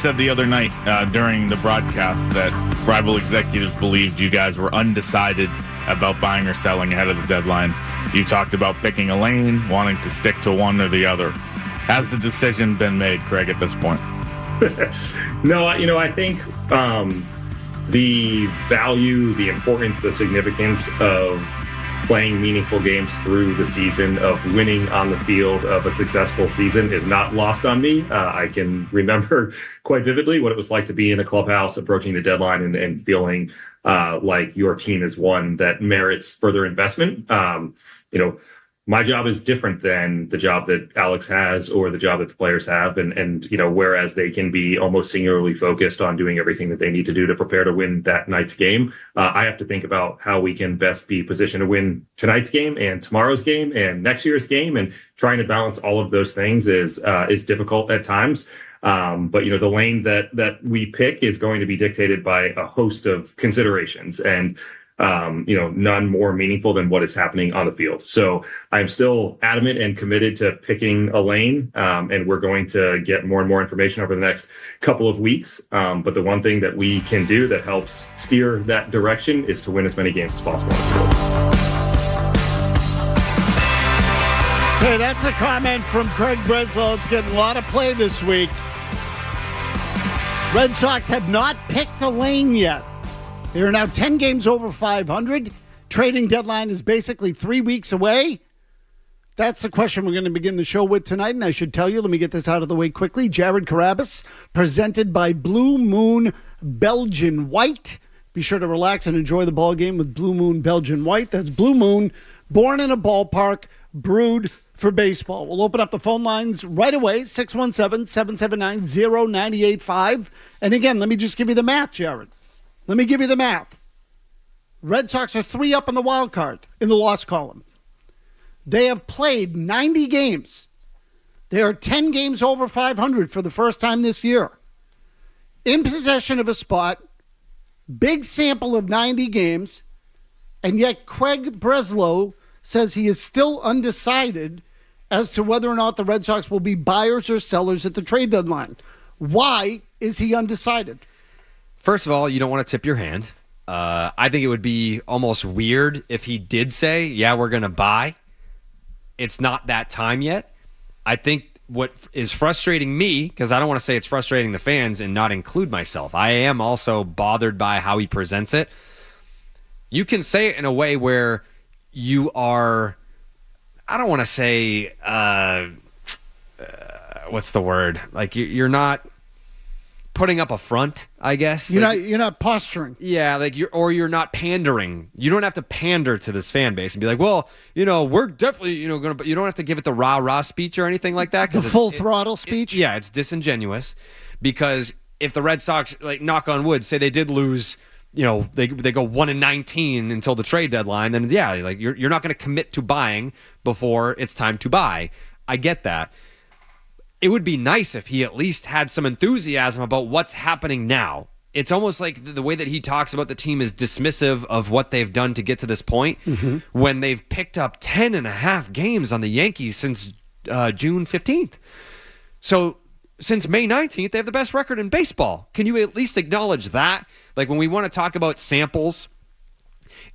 said the other night during the broadcast that rival executives believed you guys were undecided about buying or selling ahead of the deadline. You talked about picking a lane, wanting to stick to one or the other. Has the decision been made, Craig, at this point? No, I think the value, the importance, the significance of playing meaningful games through the season, of winning on the field, of a successful season is not lost on me. I can remember quite vividly what it was like to be in a clubhouse approaching the deadline and feeling like your team is one that merits further investment. My job is different than the job that Alex has or the job that the players have. And whereas they can be almost singularly focused on doing everything that they need to do to prepare to win that night's game, I have to think about how we can best be positioned to win tonight's game and tomorrow's game and next year's game. And trying to balance all of those things is difficult at times. But the lane that we pick is going to be dictated by a host of considerations, and none more meaningful than what is happening on the field. So I'm still adamant and committed to picking a lane, and we're going to get more and more information over the next couple of weeks. But the one thing that we can do that helps steer that direction is to win as many games as possible on the field. Hey, that's a comment from Craig Breslow. It's getting a lot of play this week. Red Sox have not picked a lane yet. They are now 10 games over 500. Trading deadline is basically 3 weeks away. That's the question we're going to begin the show with tonight. And I should tell you, let me get this out of the way quickly. Jared Carrabis, presented by Blue Moon Belgian White. Be sure to relax and enjoy the ball game with Blue Moon Belgian White. That's Blue Moon, born in a ballpark, brewed for baseball. We'll open up the phone lines right away, 617-779-0985. And again, let me just give you the math, Jared. Let me give you the math. Red Sox are 3 up on the wild card in the loss column. They have played 90 games. They are 10 games over 500 for the first time this year. In possession of a spot, big sample of 90 games, and yet Craig Breslow says he is still undecided as to whether or not the Red Sox will be buyers or sellers at the trade deadline. Why is he undecided? First of all, you don't want to tip your hand. I think it would be almost weird if he did say, yeah, we're going to buy. It's not that time yet. I think what is frustrating me, because I don't want to say it's frustrating the fans and not include myself. I am also bothered by how he presents it. You can say it in a way where you are, I don't want to say, what's the word? Like you're not putting up a front, I guess. You're not posturing. Yeah, you're not pandering. You don't have to pander to this fan base and be like, well, we're definitely, going to, you don't have to give it the rah-rah speech or anything like that. The full throttle speech? It's disingenuous, because if the Red Sox, knock on wood, say they did lose, they go 1-19 until the trade deadline, then you're not going to commit to buying before it's time to buy. I get that. It would be nice if he at least had some enthusiasm about what's happening now. It's almost like the way that he talks about the team is dismissive of what they've done to get to this point, when they've picked up 10.5 games on the Yankees since June 15th. So since May 19th, they have the best record in baseball. Can you at least acknowledge that? Like, when we want to talk about samples,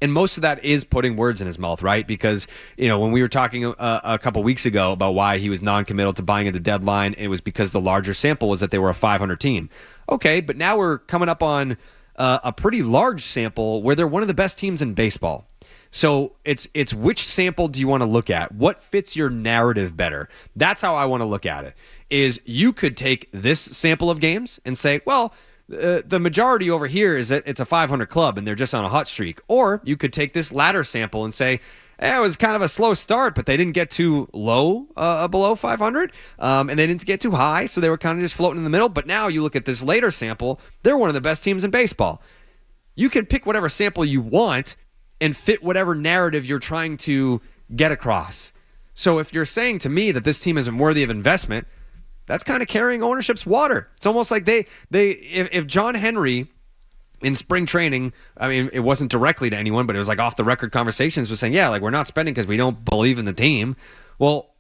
and most of that is putting words in his mouth, right? Because, when we were talking a couple weeks ago about why he was non-committal to buying at the deadline, it was because the larger sample was that they were a 500 team. Okay, but now we're coming up on a pretty large sample where they're one of the best teams in baseball. So it's which sample do you want to look at? What fits your narrative better? That's how I want to look at it. Is you could take this sample of games and say, well, the majority over here is that it's a 500 club and they're just on a hot streak. Or you could take this latter sample and say, it was kind of a slow start, but they didn't get too low, below 500, and they didn't get too high, so they were kind of just floating in the middle. But now you look at this later sample, they're one of the best teams in baseball. You can pick whatever sample you want and fit whatever narrative you're trying to get across. So if you're saying to me that this team isn't worthy of investment, that's kind of carrying ownership's water. It's almost like if John Henry in spring training, I mean, it wasn't directly to anyone, but it was like off the record conversations, was saying, we're not spending because we don't believe in the team. Well,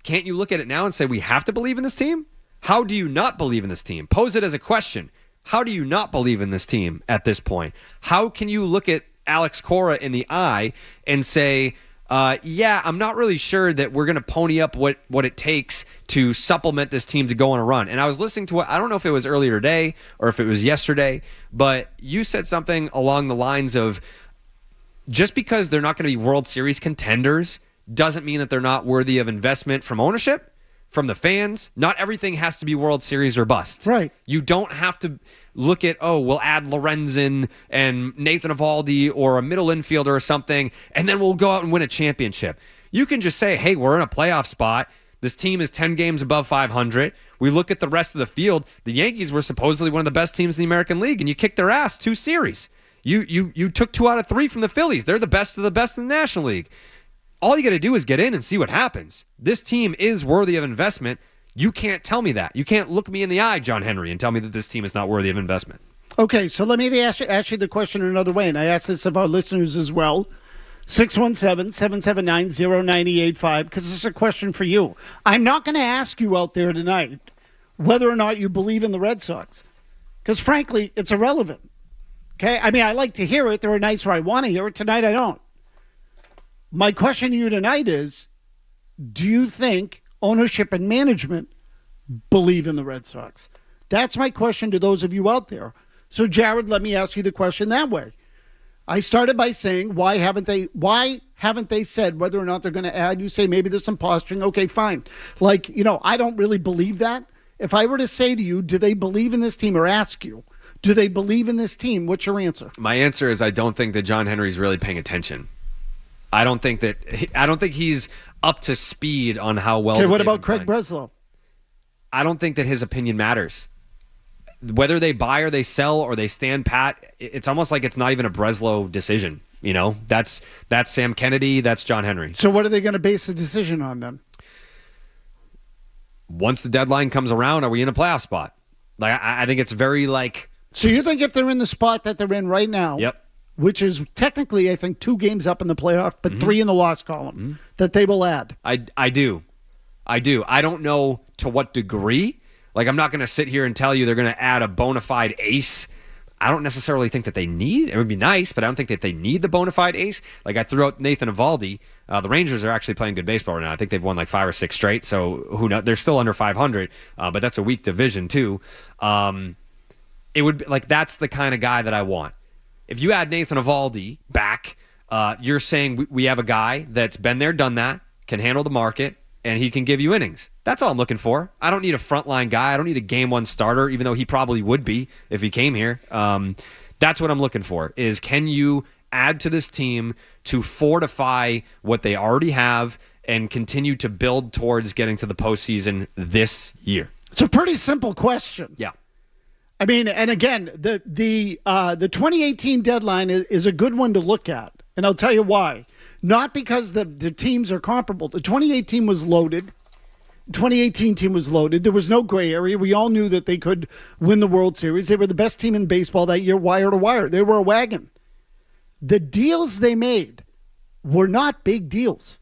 can't you look at it now and say we have to believe in this team? How do you not believe in this team? Pose it as a question. How do you not believe in this team at this point? How can you look at Alex Cora in the eye and say, yeah, I'm not really sure that we're going to pony up what it takes to supplement this team to go on a run. And I was listening to I don't know if it was earlier today or if it was yesterday, but you said something along the lines of just because they're not going to be World Series contenders doesn't mean that they're not worthy of investment from ownership, from the fans. Not everything has to be World Series or bust. Right. You don't have to look at, we'll add Lorenzen and Nathan Eovaldi or a middle infielder or something, and then we'll go out and win a championship. You can just say, hey, we're in a playoff spot. This team is 10 games above 500. We look at the rest of the field. The Yankees were supposedly one of the best teams in the American League, and you kicked their ass 2 series. You took 2 out of 3 from the Phillies. They're the best of the best in the National League. All you got to do is get in and see what happens. This team is worthy of investment. You can't tell me that. You can't look me in the eye, John Henry, and tell me that this team is not worthy of investment. Okay, so let me ask you the question in another way, and I ask this of our listeners as well. 617-779-0985, because this is a question for you. I'm not going to ask you out there tonight whether or not you believe in the Red Sox, because frankly, it's irrelevant. Okay, I mean, I like to hear it. There are nights where I want to hear it. Tonight, I don't. My question to you tonight is, do you think ownership and management believe in the Red Sox? That's my question to those of you out there. So, Jared, let me ask you the question that way. I started by saying, why haven't they said whether or not they're going to add? You say maybe there's some posturing. Okay, fine. Like, I don't really believe that. If I were to say to you, do they believe in this team, or ask you, do they believe in this team? What's your answer? My answer is I don't think that John Henry's really paying attention. I don't think he's up to speed on how well. Okay, what about Craig Breslow? I don't think that his opinion matters. Whether they buy or they sell or they stand pat, it's almost like it's not even a Breslow decision. That's Sam Kennedy, that's John Henry. So what are they going to base the decision on then? Once the deadline comes around, are we in a playoff spot? Like I think it's very like. So you think if they're in the spot that they're in right now? Yep. Which is technically, I think, 2 games up in the playoff, but 3 in the loss column, that they will add. I do. I don't know to what degree. Like, I'm not going to sit here and tell you they're going to add a bona fide ace. I don't necessarily think that they need. It would be nice, but I don't think that they need the bona fide ace. Like, I threw out Nathan Eovaldi. The Rangers are actually playing good baseball right now. I think they've won like 5 or 6 straight, so who knows? They're still under 500, but that's a weak division, too. It would be like, that's the kind of guy that I want. If you add Nathan Eovaldi back, you're saying we have a guy that's been there, done that, can handle the market, and he can give you innings. That's all I'm looking for. I don't need a frontline guy. I don't need a game 1 starter, even though he probably would be if he came here. That's what I'm looking for, is can you add to this team to fortify what they already have and continue to build towards getting to the postseason this year? It's a pretty simple question. Yeah. I mean, and again, the 2018 deadline is a good one to look at, and I'll tell you why. Not because the teams are comparable. The 2018 was loaded. 2018 team was loaded. There was no gray area. We all knew that they could win the World Series. They were the best team in baseball that year, wire to wire. They were a wagon. The deals they made were not big deals,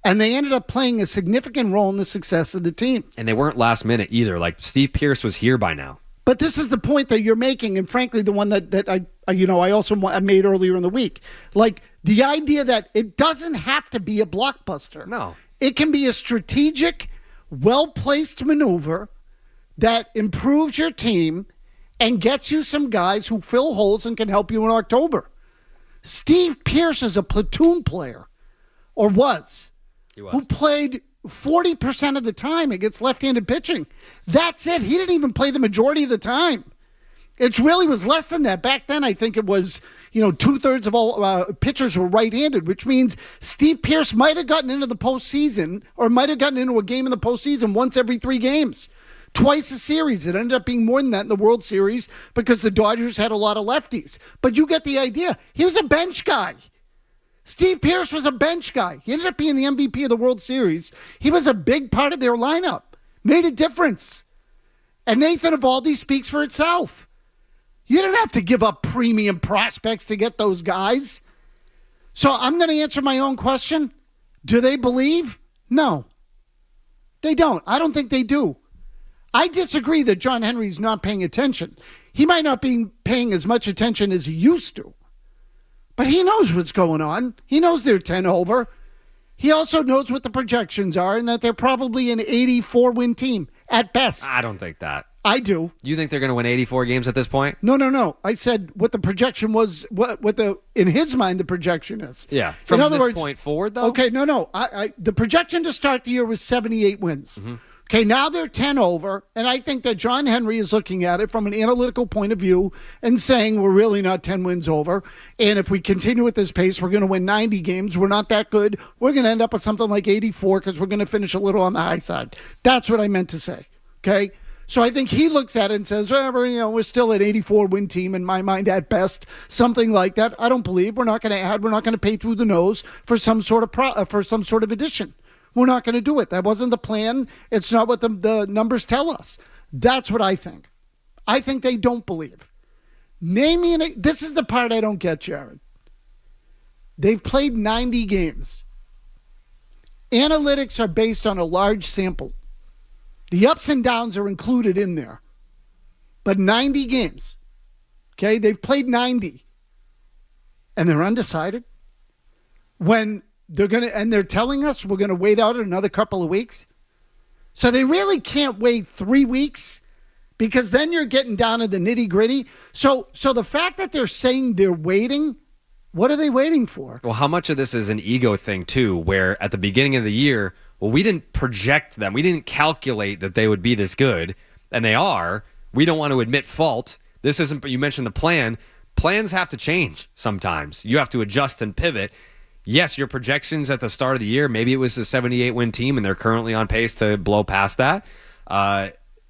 and they ended up playing a significant role in the success of the team. And they weren't last minute either. Like, Steve Pearce was here by now. But this is the point that you're making, and frankly, the one that I also made earlier in the week. Like, the idea that it doesn't have to be a blockbuster. No. It can be a strategic, well-placed maneuver that improves your team and gets you some guys who fill holes and can help you in October. Steve Pearce is a platoon player, or was. He was. Who played 40% of the time against left-handed pitching. That's it. He didn't even play the majority of the time. It really was less than that. Back then, I think it was, 2/3 of all pitchers were right-handed, which means Steve Pearce might have gotten into the postseason or might have gotten into a game in the postseason once every 3 games. Twice a series. It ended up being more than that in the World Series because the Dodgers had a lot of lefties. But you get the idea. He was a bench guy. Steve Pearce was a bench guy. He ended up being the MVP of the World Series. He was a big part of their lineup. Made a difference. And Nathan Eovaldi speaks for itself. You didn't have to give up premium prospects to get those guys. So I'm going to answer my own question. Do they believe? No. They don't. I don't think they do. I disagree that John Henry's not paying attention. He might not be paying as much attention as he used to, but he knows what's going on. He knows they're 10 over. He also knows what the projections are and that they're probably an 84-win team at best. I don't think that. I do. You think they're going to win 84 games at this point? No. I said what the projection was, in his mind, the projection is. Yeah. From this point forward, though? Okay, no. The projection to start the year was 78 wins. Mm-hmm. Okay, now they're 10 over, and I think that John Henry is looking at it from an analytical point of view and saying we're really not 10 wins over, and if we continue at this pace, we're going to win 90 games. We're not that good. We're going to end up with something like 84 because we're going to finish a little on the high side. That's what I meant to say, okay? So I think he looks at it and says, we're still an 84-win team in my mind at best, something like that. I don't believe. We're not going to add. We're not going to pay through the nose for some sort of addition. We're not going to do it. That wasn't the plan. It's not what the numbers tell us. That's what I think. I think they don't believe. This is the part I don't get, Jared. They've played 90 games. Analytics are based on a large sample. The ups and downs are included in there. But 90 games. Okay, they've played 90. And they're undecided. When they're telling us we're going to wait out another couple of weeks. So they really can't wait 3 weeks because then you're getting down to the nitty gritty. So the fact that they're saying they're waiting, what are they waiting for? Well, how much of this is an ego thing too, where at the beginning of the year, we didn't project them. We didn't calculate that they would be this good, and they are. We don't want to admit fault. This isn't, but you mentioned the plan. Plans have to change sometimes. You have to adjust and pivot. Yes, your projections at the start of the year, maybe it was a 78-win team, and they're currently on pace to blow past that.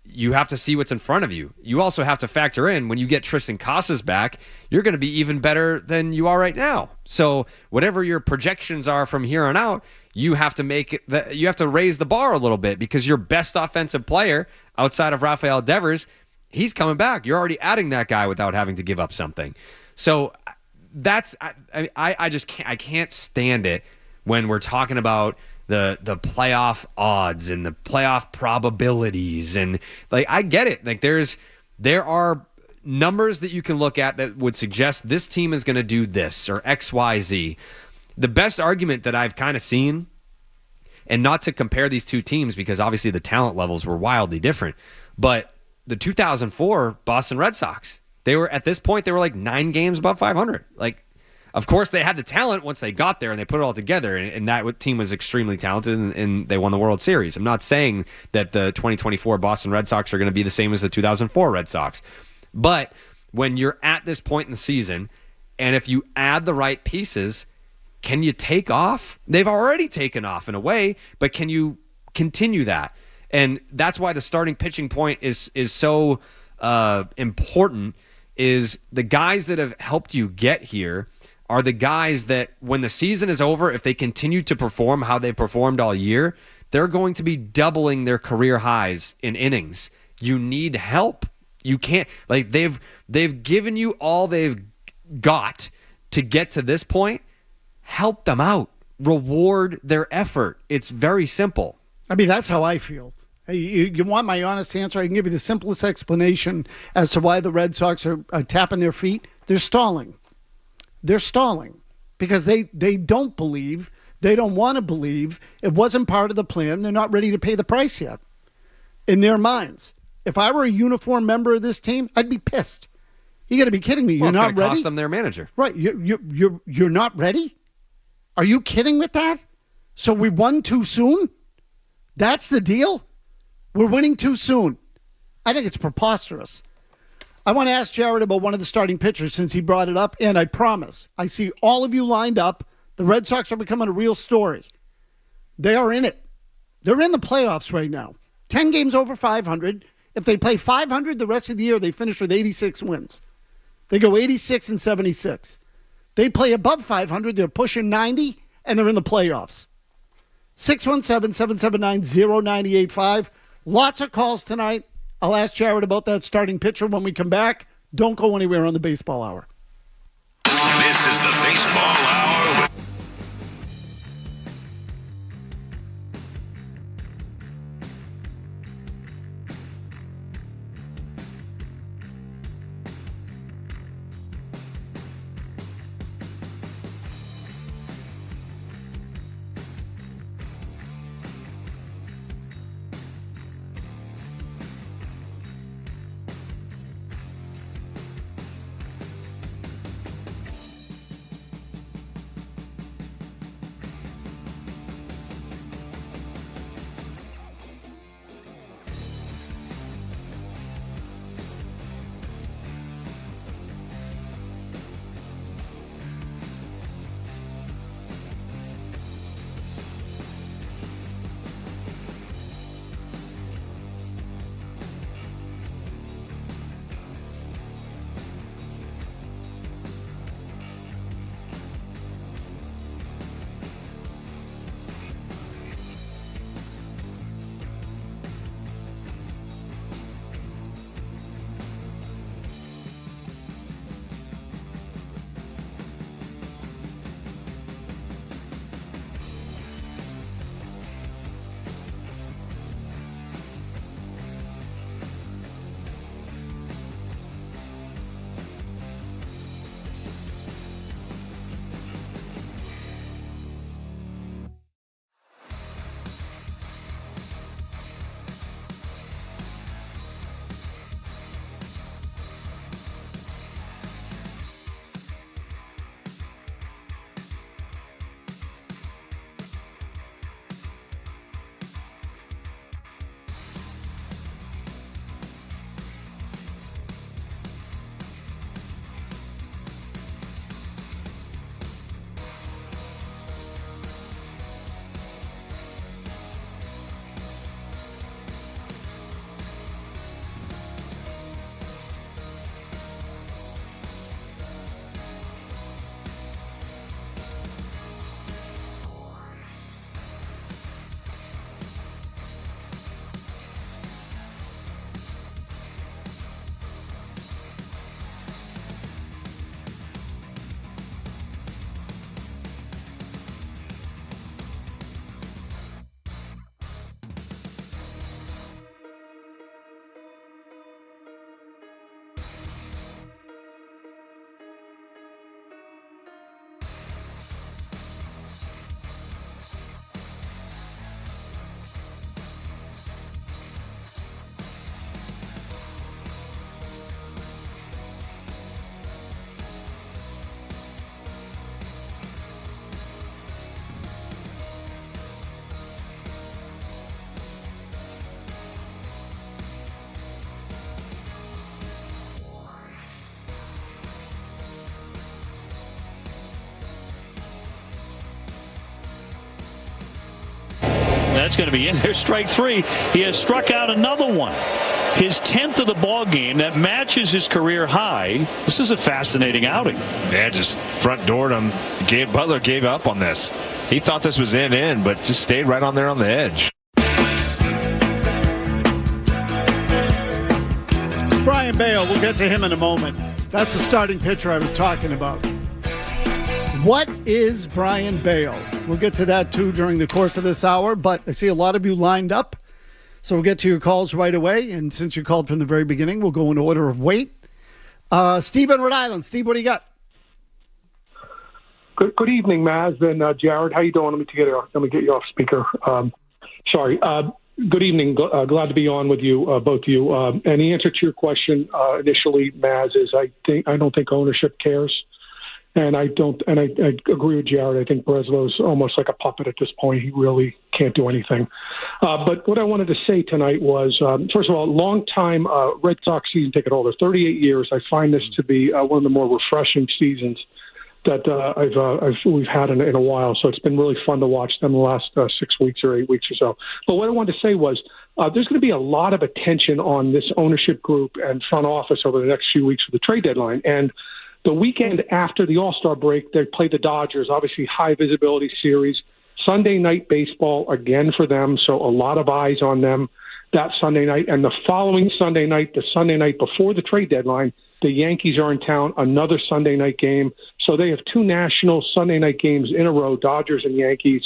You have to see what's in front of you. You also have to factor in when you get Tristan Casas back, you're going to be even better than you are right now. So whatever your projections are from here on out, you have to you have to raise the bar a little bit because your best offensive player outside of Rafael Devers, he's coming back. You're already adding that guy without having to give up something. So I can't stand it when we're talking about the playoff odds and the playoff probabilities, and like I get it. Like there are numbers that you can look at that would suggest this team is going to do this or XYZ. The best argument that I've kind of seen, and not to compare these two teams because obviously the talent levels were wildly different, but the 2004 Boston Red Sox, they were at this point, they were like 9 games above 500. Like, of course, they had the talent once they got there and they put it all together, and that team was extremely talented, and they won the World Series. I'm not saying that the 2024 Boston Red Sox are going to be the same as the 2004 Red Sox, but when you're at this point in the season, and if you add the right pieces, can you take off? They've already taken off in a way, but can you continue that? And that's why the starting pitching point is so important. Is the guys that have helped you get here are the guys that when the season is over, if they continue to perform how they performed all year, they're going to be doubling their career highs in innings. You need help. You can't, like, they've given you all they've got to get to this point. Help them out. Reward their effort. It's very simple. I mean, that's how I feel. You want my honest answer? I can give you the simplest explanation as to why the Red Sox are tapping their feet. They're stalling. They're stalling because they don't believe, they don't want to believe, it wasn't part of the plan. They're not ready to pay the price yet in their minds. If I were a uniform member of this team, I'd be pissed. You got to be kidding me. You're not ready? It's going to cost them their manager. Right. You're not ready? Are you kidding with that? So we won too soon? That's the deal? We're winning too soon. I think it's preposterous. I want to ask Jared about one of the starting pitchers since he brought it up, and I promise, I see all of you lined up. The Red Sox are becoming a real story. They are in it. They're in the playoffs right now. 10 games over 500. If they play 500 the rest of the year, they finish with 86 wins. They go 86 and 76. They play above 500. They're pushing 90, and they're in the playoffs. 617-779-0985. Lots of calls tonight. I'll ask Jared about that starting pitcher when we come back. Don't go anywhere on the Baseball Hour. This is the Baseball Hour. That's going to be in there. Strike three. He has struck out another one. His 10th of the ball game. That matches his career high. This is a fascinating outing. Yeah, just front doored him. Butler gave up on this. He thought this was in, but just stayed right on there on the edge. Brian Bale, we'll get to him in a moment. That's the starting pitcher I was talking about. What is Brian Bale? We'll get to that too during the course of this hour, but I see a lot of you lined up. So we'll get to your calls right away. And since you called from the very beginning, we'll go in order of weight. Steve in Rhode Island. Steve, what do you got? Good evening, Mazz and Jared. How you doing? Let me get you off speaker. Sorry. Good evening. Glad to be on with you, both of you. And the answer to your question initially, Mazz, is I don't think ownership cares. And I agree with Jared. I think Breslow's almost like a puppet at this point. He really can't do anything. But what I wanted to say tonight was, first of all, long-time Red Sox season ticket holder, 38 years. I find this to be one of the more refreshing seasons that we've had in a while. So it's been really fun to watch them the last 6 weeks or 8 weeks or so. But what I wanted to say was there's going to be a lot of attention on this ownership group and front office over the next few weeks with the trade deadline. And the weekend after the All-Star break, they play the Dodgers, obviously high visibility series. Sunday night baseball again for them, so a lot of eyes on them that Sunday night. And the following Sunday night, the Sunday night before the trade deadline, the Yankees are in town, another Sunday night game. So they have two national Sunday night games in a row, Dodgers and Yankees,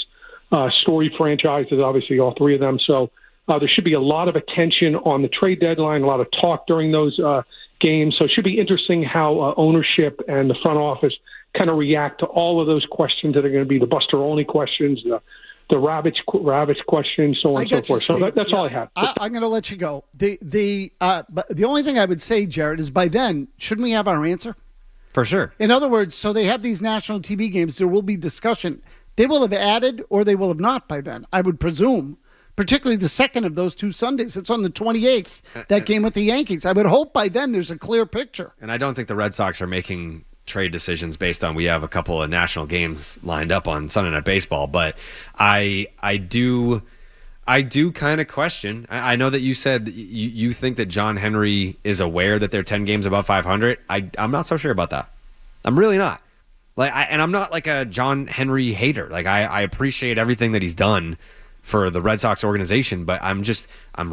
storied franchises, obviously all three of them. So there should be a lot of attention on the trade deadline, a lot of talk during those games. So it should be interesting how ownership and the front office kind of react to all of those questions that are going to be the Buster Olney questions, the Ravitch questions, so on and so forth. So that's all I have. I'm going to let you go. But the only thing I would say, Jared, is by then, shouldn't we have our answer? For sure. In other words, so they have these national TV games. There will be discussion. They will have added or they will have not by then, I would presume. Particularly the second of those two Sundays. It's on the 28th, that game with the Yankees. I would hope by then there's a clear picture. And I don't think the Red Sox are making trade decisions based on we have a couple of national games lined up on Sunday Night Baseball. But I do kind of question. I know that you said you think that John Henry is aware that they're 10 games above 500. I'm not so sure about that. I'm really not. And I'm not like a John Henry hater. Like I appreciate everything that he's done for the Red Sox organization, but I'm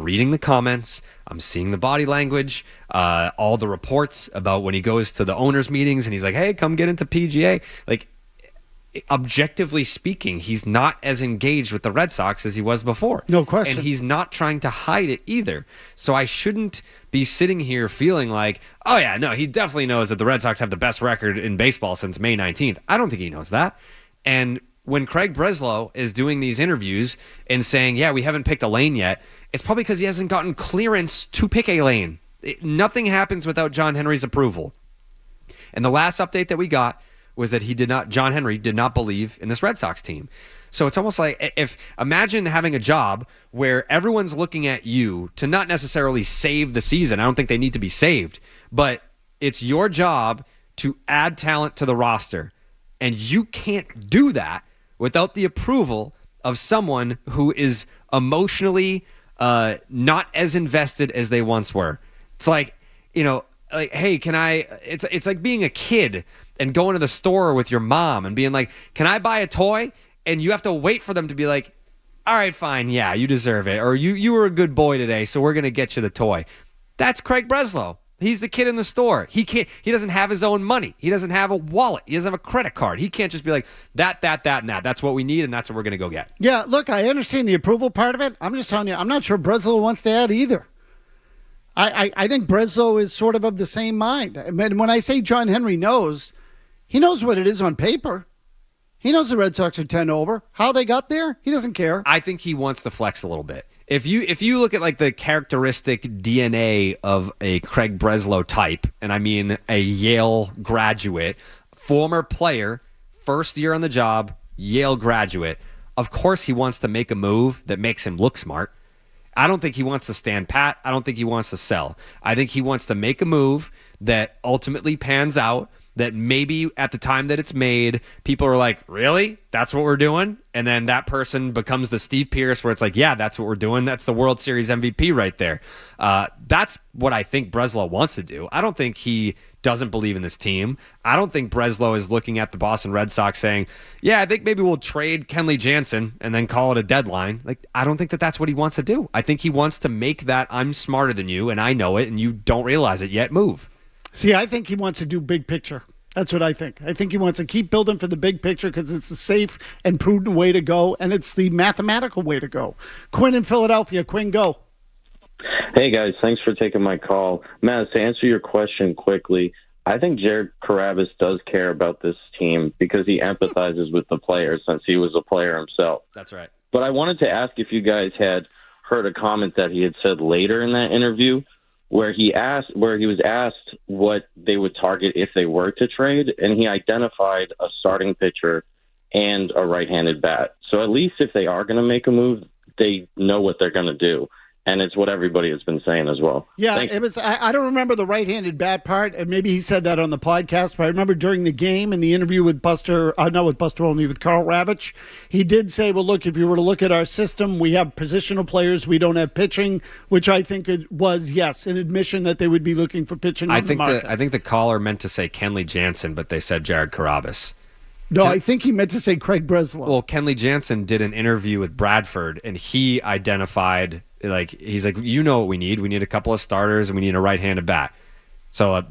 reading the comments, I'm seeing the body language, all the reports about when he goes to the owners' meetings and he's like, hey, come get into PGA. Like, objectively speaking, he's not as engaged with the Red Sox as he was before. No question. And he's not trying to hide it either. So I shouldn't be sitting here feeling like, oh yeah, no, he definitely knows that the Red Sox have the best record in baseball since May 19th. I don't think he knows that. And when Craig Breslow is doing these interviews and saying, yeah, we haven't picked a lane yet, it's probably because he hasn't gotten clearance to pick a lane. Nothing happens without John Henry's approval. And the last update that we got was that John Henry did not believe in this Red Sox team. So it's almost like imagine having a job where everyone's looking at you to not necessarily save the season. I don't think they need to be saved, but it's your job to add talent to the roster. And you can't do that without the approval of someone who is emotionally not as invested as they once were. It's like, hey, can I? It's like being a kid and going to the store with your mom and being like, can I buy a toy? And you have to wait for them to be like, all right, fine, yeah, you deserve it. Or you were a good boy today, so we're going to get you the toy. That's Craig Breslow. He's the kid in the store. He doesn't have his own money. He doesn't have a wallet. He doesn't have a credit card. He can't just be like, that, and that. That's what we need, and that's what we're going to go get. Yeah, look, I understand the approval part of it. I'm just telling you, I'm not sure Breslow wants to add either. I think Breslow is sort of the same mind. I mean, when I say John Henry knows, he knows what it is on paper. He knows the Red Sox are 10 over. How they got there, he doesn't care. I think he wants to flex a little bit. If you look at like the characteristic DNA of a Craig Breslow type, and I mean a Yale graduate, former player, first year on the job, Yale graduate, of course he wants to make a move that makes him look smart. I don't think he wants to stand pat. I don't think he wants to sell. I think he wants to make a move that ultimately pans out that maybe at the time that it's made, people are like, really? That's what we're doing? And then that person becomes the Steve Pierce where it's like, yeah, that's what we're doing. That's the World Series MVP right there. That's what I think Breslow wants to do. I don't think he doesn't believe in this team. I don't think Breslow is looking at the Boston Red Sox saying, yeah, I think maybe we'll trade Kenley Jansen and then call it a deadline. Like, I don't think that that's what he wants to do. I think he wants to make that I'm smarter than you and I know it and you don't realize it yet move. See, I think he wants to do big picture. That's what I think. I think he wants to keep building for the big picture because it's the safe and prudent way to go, and it's the mathematical way to go. Quinn in Philadelphia. Quinn, go. Hey, guys. Thanks for taking my call. Mazz, to answer your question quickly, I think Jared Carrabis does care about this team because he empathizes with the players since he was a player himself. That's right. But I wanted to ask if you guys had heard a comment that he had said later in that interview where he was asked what they would target if they were to trade, and he identified a starting pitcher and a right-handed bat. So at least if they are going to make a move, they know what they're going to do. And it's what everybody has been saying as well. Yeah, it was. I don't remember the right-handed bat part, and maybe he said that on the podcast. But I remember during the game in the interview with with Carrabis, he did say, "Well, look, if you were to look at our system, we have positional players, we don't have pitching," which I think it was an admission that they would be looking for pitching. I think the caller meant to say Kenley Jansen, but they said Jared Carrabis. No, I think he meant to say Craig Breslow. Well, Kenley Jansen did an interview with Bradford, and he identified, he's like, you know what we need. We need a couple of starters, and we need a right-handed bat. So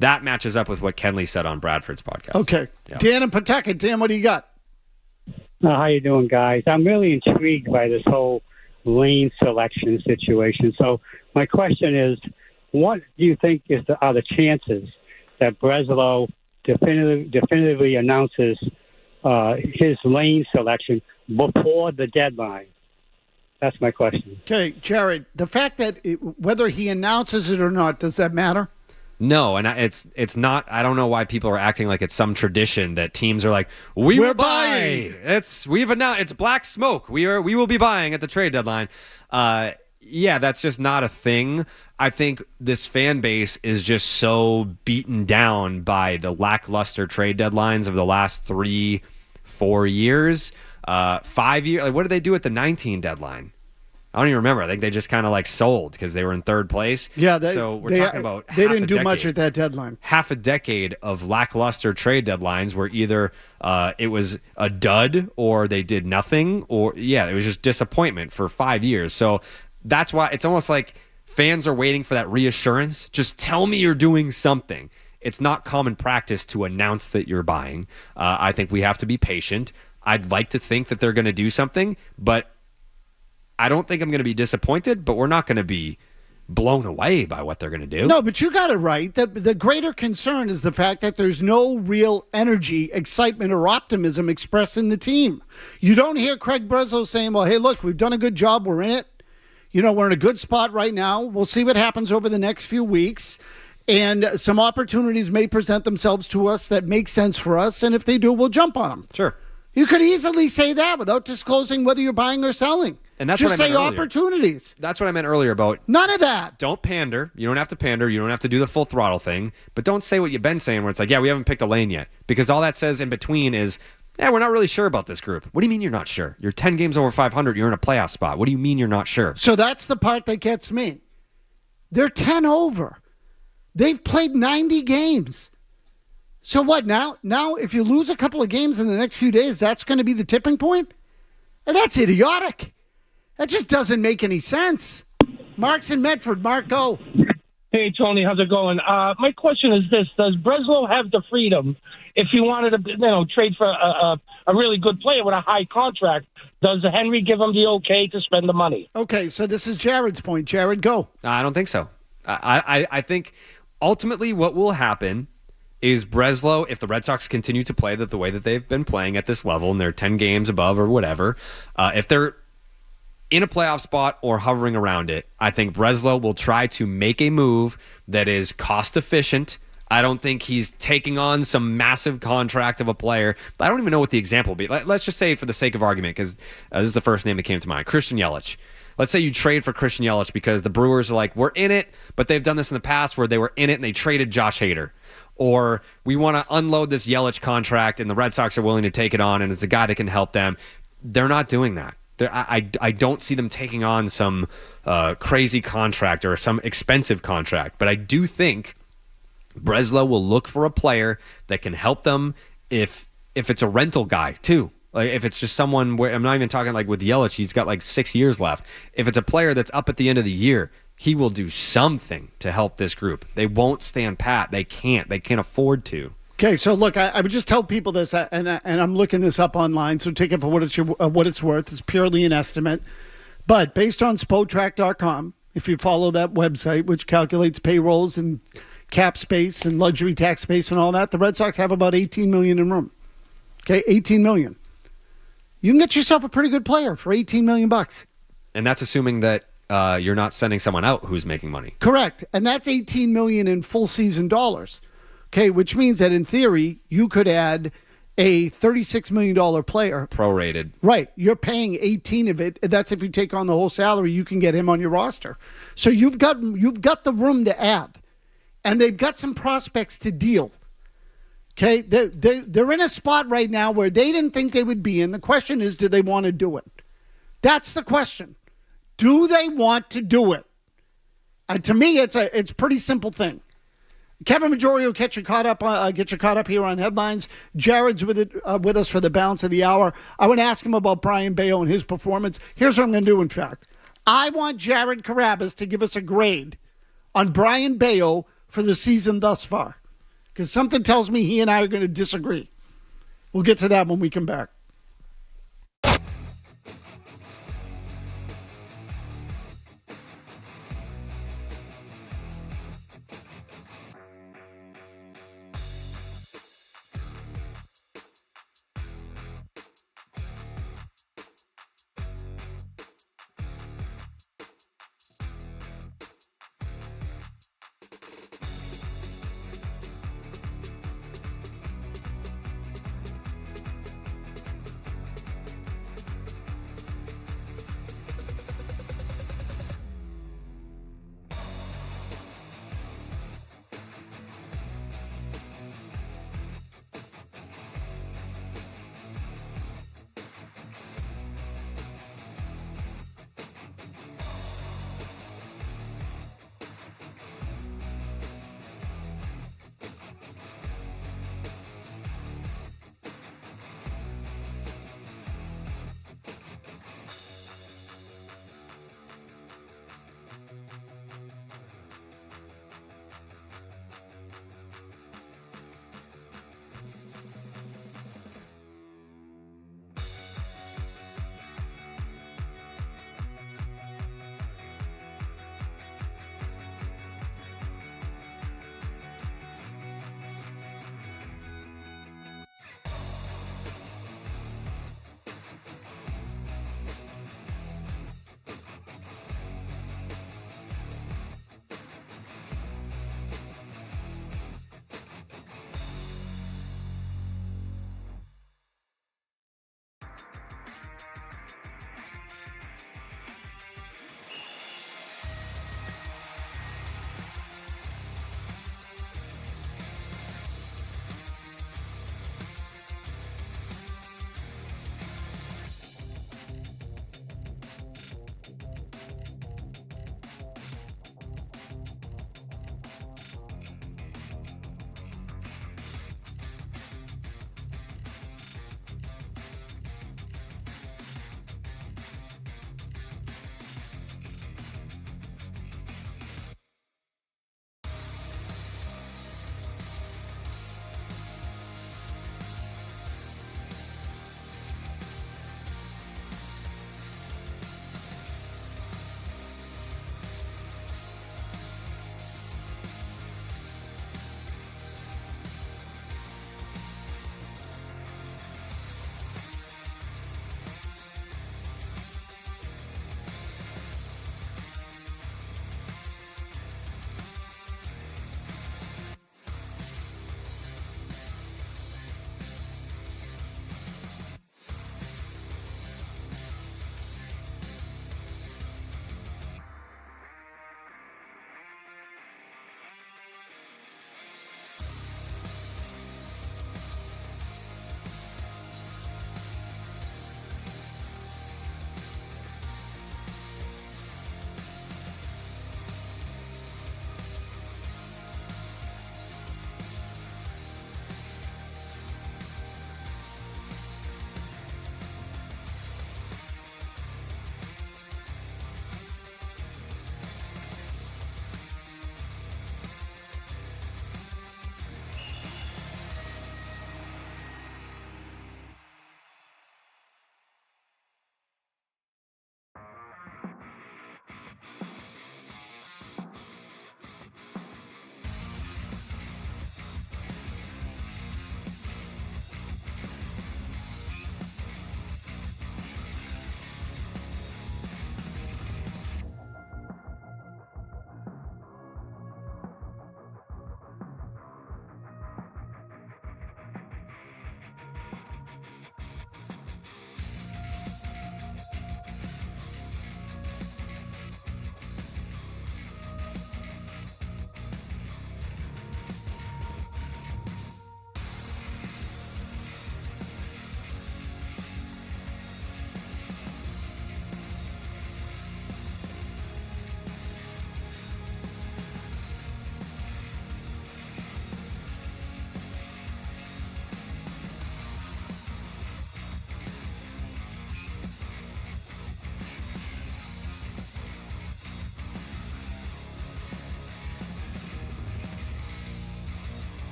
that matches up with what Kenley said on Bradford's podcast. Okay. Yeah. Dan in Pawtucket. Dan, what do you got? How you doing, guys? I'm really intrigued by this whole lane selection situation. So my question is, what do you think are the chances that Breslow definitively announces his lane selection before the deadline? That's my question. Okay, Jared, the fact that whether he announces it or not, does that matter? No, and it's not. I don't know why people are acting like it's some tradition that teams are like, we're buying. It's black smoke. We will be buying at the trade deadline. Yeah, that's just not a thing. I think this fan base is just so beaten down by the lackluster trade deadlines of the last 3-4 years. 5 years. What did they do at the 19 deadline? I don't even remember. I think they just kind of sold because they were in third place. Yeah, so we're talking about they didn't do much at that deadline. Half a decade of lackluster trade deadlines where either it was a dud or they did nothing, or it was just disappointment for 5 years. So that's why it's almost like fans are waiting for that reassurance. Just tell me you're doing something. It's not common practice to announce that you're buying. I think we have to be patient. I'd like to think that they're going to do something, but I don't think I'm going to be disappointed, but we're not going to be blown away by what they're going to do. No, but you got it right. The greater concern is the fact that there's no real energy, excitement, or optimism expressed in the team. You don't hear Craig Breslow saying, well, hey, look, we've done a good job. We're in it. We're in a good spot right now. We'll see what happens over the next few weeks. And some opportunities may present themselves to us that make sense for us. And if they do, we'll jump on them. Sure. You could easily say that without disclosing whether you're buying or selling. And that's just what I meant say opportunities. That's what I meant earlier about none of that. Don't pander. You don't have to pander. You don't have to do the full throttle thing. But don't say what you've been saying where it's like, yeah, we haven't picked a lane yet. Because all that says in between is, yeah, we're not really sure about this group. What do you mean you're not sure? You're 10 games over 500. You're in a playoff spot. What do you mean you're not sure? So that's the part that gets me. They're 10 over. They've played 90 games. So what now? Now, if you lose a couple of games in the next few days, that's going to be the tipping point? And that's idiotic. That just doesn't make any sense. Mark's in Medford. Mark, go. Hey, Tony, how's it going? My question is this. Does Breslow have the freedom, if he wanted to trade for a really good player with a high contract, does Henry give him the okay to spend the money? Okay, so this is Jared's point. Jared, go. I don't think so. I think ultimately what will happen is Breslow, if the Red Sox continue to play the way that they've been playing at this level and they're 10 games above or whatever, if they're in a playoff spot or hovering around it, I think Breslow will try to make a move that is cost efficient. I don't think he's taking on some massive contract of a player. I don't even know what the example will be. Let's just say, for the sake of argument, because this is the first name that came to mind, Christian Yelich. Let's say you trade for Christian Yelich because the Brewers are like, we're in it, but they've done this in the past where they were in it and they traded Josh Hader. or we want to unload this Yelich contract and the Red Sox are willing to take it on and it's a guy that can help them. They're not doing that. I don't see them taking on some crazy contract or some expensive contract, but I do think Breslow will look for a player that can help them if it's a rental guy too. Like if it's just someone where I'm not even talking like with Yelich, he's got like 6 years left. If it's a player that's up at the end of the year, he will do something to help this group. They won't stand pat. They can't afford to. Okay, so look, I would just tell people this, and I'm looking this up online, so take it for what it's worth. It's purely an estimate. But based on Spotrac.com, if you follow that website, which calculates payrolls and cap space and luxury tax space and all that, the Red Sox have about $18 million in room. Okay, $18 million. You can get yourself a pretty good player for $18 million. And that's assuming that you're not sending someone out who's making money. Correct. And that's $18 million in full season dollars. Okay, which means that in theory, you could add a $36 million player. Prorated. Right. You're paying 18 of it. That's if you take on the whole salary, you can get him on your roster. So you've got the room to add. And they've got some prospects to deal. Okay, they're in a spot right now where they didn't think they would be in. The question is, do they want to do it? That's the question. Do they want to do it? And to me, it's a pretty simple thing. Kevin Majori will get you caught up here on headlines. Jared's with us for the balance of the hour. I want to ask him about Brian Bayo and his performance. Here's what I'm going to do, in fact. I want Jared Carrabis to give us a grade on Brian Bayo for the season thus far. Because something tells me he and I are going to disagree. We'll get to that when we come back.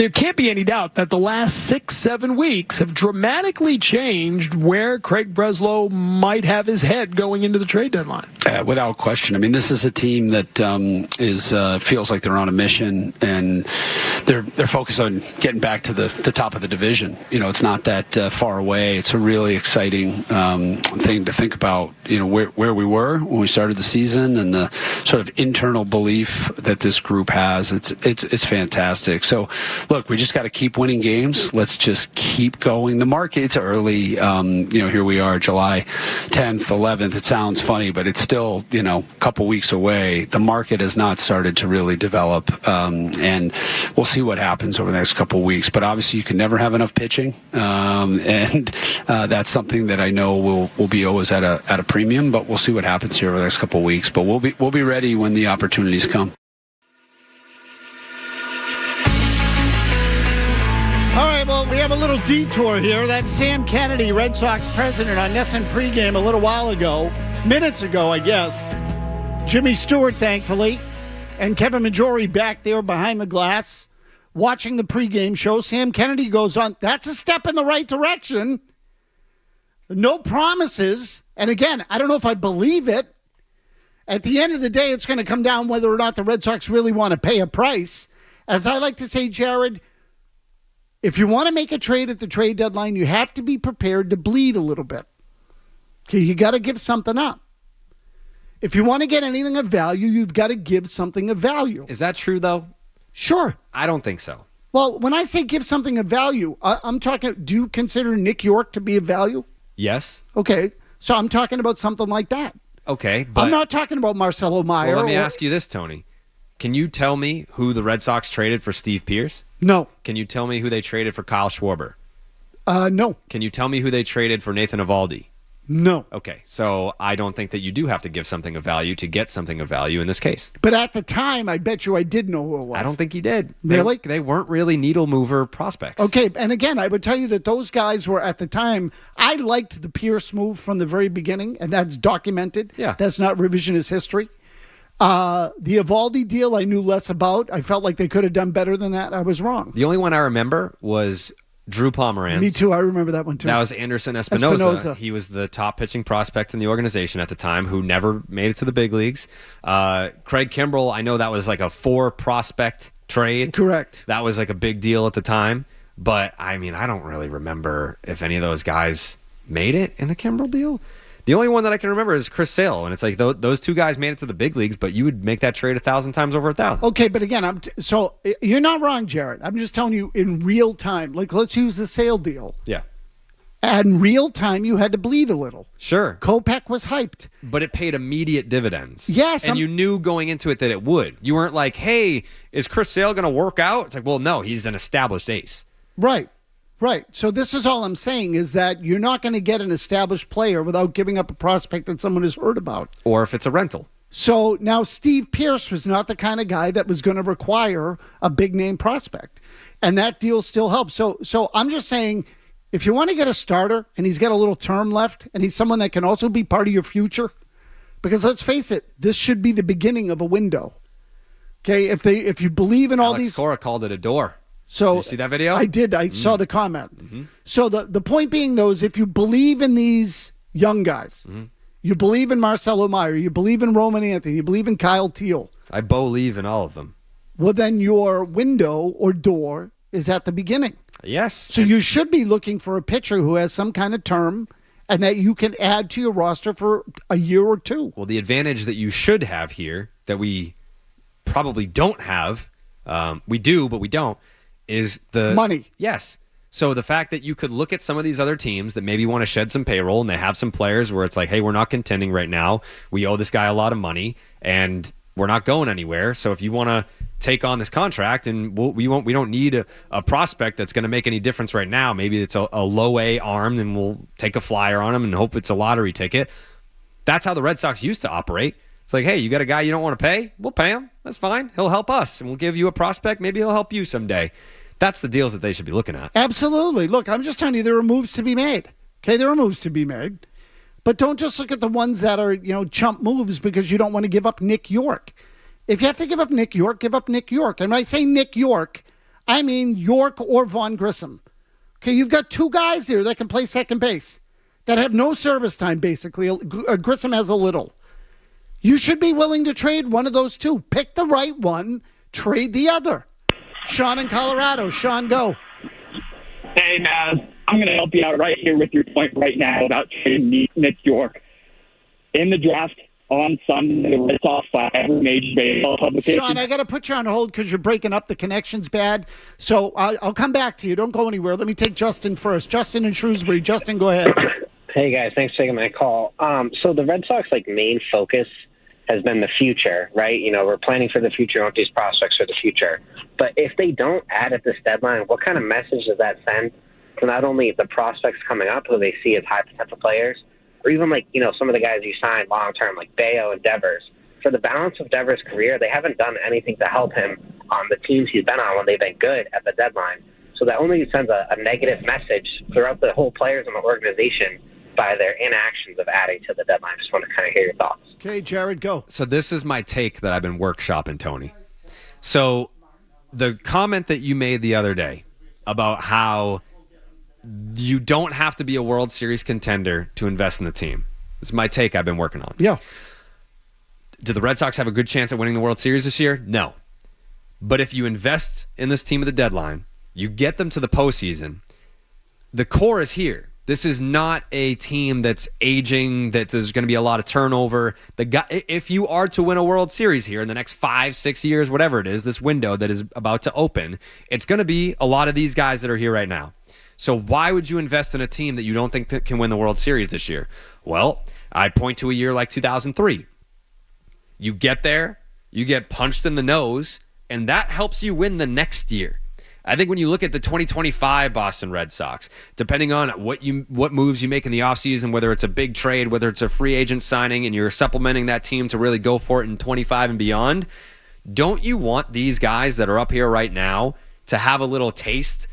there can't be any doubt that the last 6-7 weeks have dramatically changed where Craig Breslow might have his head going into the trade deadline. Without question. I mean, this is a team that feels like they're on a mission, and they're focused on getting back to the top of the division. It's not that far away. It's a really exciting thing to think about. Where we were when we started the season, and the sort of internal belief that this group has. It's fantastic. So, look, we just got to keep winning games. Let's just keep going. The market's early. Here we are, July 10th, 11th. It sounds funny, but it's still, a couple weeks away. The market has not started to really develop, and we'll see what happens over the next couple weeks. But obviously, you can never have enough pitching, and that's something that I know will be always at a premium. But we'll see what happens here over the next couple weeks. But we'll be ready when the opportunities come. All right, well, we have a little detour here. That's Sam Kennedy, Red Sox president, on NESN pregame a little while ago, minutes ago, I guess. Jimmy Stewart, thankfully, and Kevin Majori back there behind the glass watching the pregame show. Sam Kennedy goes on, that's a step in the right direction. No promises. And again, I don't know if I believe it. At the end of the day, it's going to come down whether or not the Red Sox really want to pay a price. As I like to say, Jared, if you want to make a trade at the trade deadline, you have to be prepared to bleed a little bit. Okay, you got to give something up. If you want to get anything of value, you've got to give something of value. Is that true, though? Sure. I don't think so. Well, when I say give something of value, I'm talking, do you consider Nick York to be of value? Yes. Okay, so I'm talking about something like that. Okay, but I'm not talking about Marcelo Meyer. Well, let me ask you this, Tony. Can you tell me who the Red Sox traded for Steve Pearce? No. Can you tell me who they traded for Kyle Schwarber? No. Can you tell me who they traded for Nathan Eovaldi? No. Okay, so I don't think that you do have to give something of value to get something of value in this case. But at the time, I bet you I did know who it was. I don't think you did. Really? They weren't really needle mover prospects. Okay, and again, I would tell you that those guys were, at the time, I liked the Pierce move from the very beginning, and that's documented. Yeah. That's not revisionist history. The Eovaldi deal I knew less about. I felt like they could have done better than that. I was wrong. The only one I remember was Drew Pomeranz. Me too. I remember that one too. That was Anderson Espinosa. He was the top pitching prospect in the organization at the time, who never made it to the big leagues. Craig Kimbrell, I know that was like a 4-prospect trade. Correct. That was like a big deal at the time. But, I mean, I don't really remember if any of those guys made it in the Kimbrell deal. The only one that I can remember is Chris Sale, and it's like those two guys made it to the big leagues, but you would make that trade 1,000 times over 1,000. Okay, but again, so you're not wrong, Jared. I'm just telling you in real time. Like, let's use the Sale deal. Yeah. And in real time, you had to bleed a little. Sure. Kopech was hyped. But it paid immediate dividends. Yes. And you knew going into it that it would. You weren't like, hey, is Chris Sale going to work out? It's like, well, no, he's an established ace. Right. Right. So this is all I'm saying is that you're not going to get an established player without giving up a prospect that someone has heard about. Or if it's a rental. So now Steve Pearce was not the kind of guy that was going to require a big name prospect. And that deal still helps. So I'm just saying, if you want to get a starter and he's got a little term left and he's someone that can also be part of your future, because let's face it, this should be the beginning of a window. Okay, if you believe in all Alex these, Cora called it a door. So did you see that video? I did. I saw the comment. So the point being, though, is if you believe in these young guys, you believe in Marcelo Meyer, you believe in Roman Anthony, you believe in Kyle Teal. I believe in all of them. Well, then your window or door is at the beginning. Yes. So you should be looking for a pitcher who has some kind of term and that you can add to your roster for a year or two. Well, the advantage that you should have here that we probably don't have, we do, but we don't, is the money. Yes. So the fact that you could look at some of these other teams that maybe want to shed some payroll and they have some players where it's like, hey, we're not contending right now. We owe this guy a lot of money and we're not going anywhere. So if you want to take on this contract and we don't need a prospect that's going to make any difference right now. Maybe it's a low A arm and we'll take a flyer on him and hope it's a lottery ticket. That's how the Red Sox used to operate. It's like, hey, you got a guy you don't want to pay? We'll pay him. That's fine. He'll help us and we'll give you a prospect. Maybe he'll help you someday. That's the deals that they should be looking at. Absolutely. Look, I'm just telling you there are moves to be made. Okay, there are moves to be made. But don't just look at the ones that are, chump moves because you don't want to give up Nick York. If you have to give up Nick York, give up Nick York. And when I say Nick York, I mean York or Vaughn Grissom. Okay, you've got two guys here that can play second base that have no service time, basically. Grissom has a little. You should be willing to trade one of those two. Pick the right one, trade the other. Sean in Colorado. Sean, go. Hey, Mazz. I'm going to help you out right here with your point right now about trading Nick York. In the draft on Sunday, the Red Sox by every major baseball publication. Sean, I got to put you on hold because you're breaking up. The connection's bad. So I'll come back to you. Don't go anywhere. Let me take Justin first. Justin in Shrewsbury. Justin, go ahead. Hey, guys. Thanks for taking my call. So the Red Sox, main focus has been the future, right? You know, we're planning for the future, want these prospects for the future. But if they don't add at this deadline, what kind of message does that send to not only the prospects coming up who they see as high potential players, or even some of the guys you signed long term, like Bayo and Devers? For the balance of Devers' career, they haven't done anything to help him on the teams he's been on when they've been good at the deadline. So that only sends a negative message throughout the whole players in the organization by their inactions of adding to the deadline. Just want to kind of hear your thoughts. Okay, Jared, go. So this is my take that I've been workshopping, Tony. So the comment that you made the other day about how you don't have to be a World Series contender to invest in the team. This is my take I've been working on. Yeah. Do the Red Sox have a good chance at winning the World Series this year? No. But if you invest in this team at the deadline, you get them to the postseason, the core is here. This is not a team that's aging, that there's going to be a lot of turnover. If you are to win a World Series here in the next 5-6 years, whatever it is, this window that is about to open, it's going to be a lot of these guys that are here right now. So why would you invest in a team that you don't think that can win the World Series this year? Well, I point to a year like 2003. You get there, you get punched in the nose, and that helps you win the next year. I think when you look at the 2025 Boston Red Sox, depending on what moves you make in the offseason, whether it's a big trade, whether it's a free agent signing, and you're supplementing that team to really go for it in 25 and beyond, don't you want these guys that are up here right now to have a little taste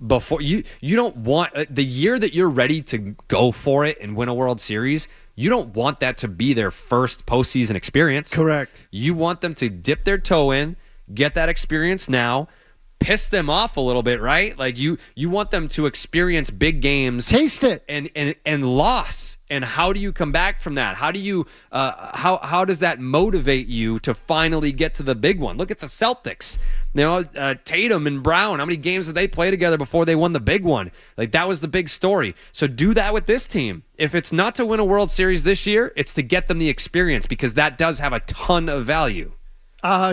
before you don't want the year that you're ready to go for it and win a World Series? You don't want that to be their first postseason experience. Correct. You want them to dip their toe in, get that experience now, piss them off a little bit, right? Like you want them to experience big games, taste it, and loss. And how do you come back from that? How do you how does that motivate you to finally get to the big one? Look at the Celtics. Tatum and Brown, how many games did they play together before they won the big one? Like, that was the big story. So do that with this team. If it's not to win a World Series this year, it's to get them the experience, because that does have a ton of value.